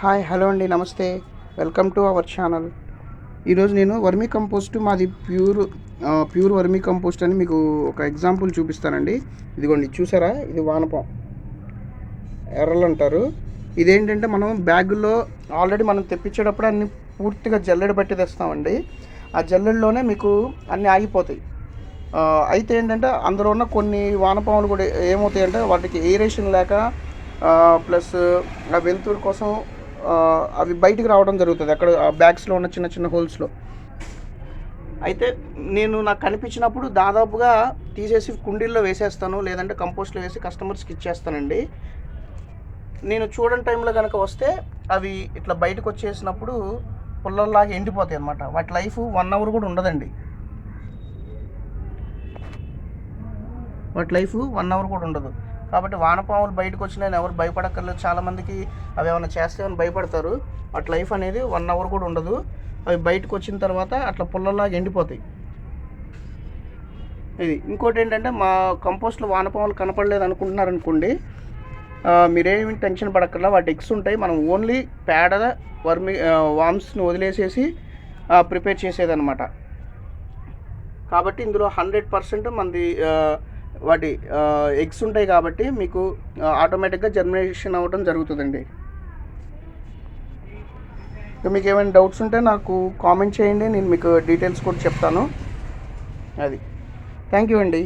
Hi hello అండి, నమస్తే. Welcome to our channel. ఈరోజు నేను వర్మీ కంపోస్ట్ మాది ప్యూర్ వర్మీ కంపోస్ట్ అని మీకు ఒక ఎగ్జాంపుల్ చూపిస్తానండి. ఇదిగోండి, చూసారా? ఇది వానపం ఎర్రలు అంటారు. ఇదేంటంటే మనం బ్యాగుల్లో ఆల్రెడీ మనం తెప్పించేటప్పుడు అన్ని పూర్తిగా జల్లెడ పట్టి తెస్తామండి. ఆ జల్లెడలోనే మీకు అన్నీ ఆగిపోతాయి. అయితే ఏంటంటే అందులో ఉన్న కొన్ని వానపాములు కూడా ఏమవుతాయంటే వాటికి ఎయిరేషన్ లేక ప్లస్ ఆ వెలుతురు కోసం అవి బయటికి రావడం జరుగుతుంది అక్కడ ఆ బ్యాగ్స్లో ఉన్న చిన్న చిన్న హోల్స్లో. అయితే నేను నాకు కనిపించినప్పుడు దాదాపుగా తీసేసి కుండీల్లో వేసేస్తాను, లేదంటే కంపోస్ట్లో వేసి కస్టమర్స్కి ఇచ్చేస్తానండి. నేను చూడని టైంలో కనుక వస్తే అవి ఇట్లా బయటకు వచ్చేసినప్పుడు పుల్లల్లాగా ఎండిపోతాయి అన్నమాట. వాటి లైఫ్ 1 అవర్ కూడా ఉండదండి. వాటి లైఫ్ 1 అవర్ కూడా ఉండదు. కాబట్టి వానపాములు బయటకు వచ్చినాయని ఎవరు భయపడక్కర్లేదు. చాలామందికి అవి ఏమైనా చేస్తాయని భయపడతారు. వాటి లైఫ్ అనేది 1 అవర్ కూడా ఉండదు. అవి బయటకు వచ్చిన తర్వాత అట్లా పుల్లల్లాగా ఎండిపోతాయి. ఇది ఇంకోటి ఏంటంటే, మా కంపోస్ట్లో వానపాములు కనపడలేదు అనుకుంటున్నారనుకోండి, మీరేమి టెన్షన్ పడక్కర్లా. వాటి ఎగ్స్ ఉంటాయి. మనం ఓన్లీ పేడ వామ్స్ని వదిలేసేసి ప్రిపేర్ చేసేదన్నమాట. కాబట్టి ఇందులో 100% మనది వాటి ఎగ్స్ ఉంటాయి కాబట్టి మీకు ఆటోమేటిక్గా జర్మినేషన్ అవ్వడం జరుగుతుందండి. ఇంకా మీకు ఏమైనా డౌట్స్ ఉంటే నాకు కామెంట్ చేయండి, నేను మీకు డీటెయిల్స్ కూడా చెప్తాను. అది థ్యాంక్ యూ అండి.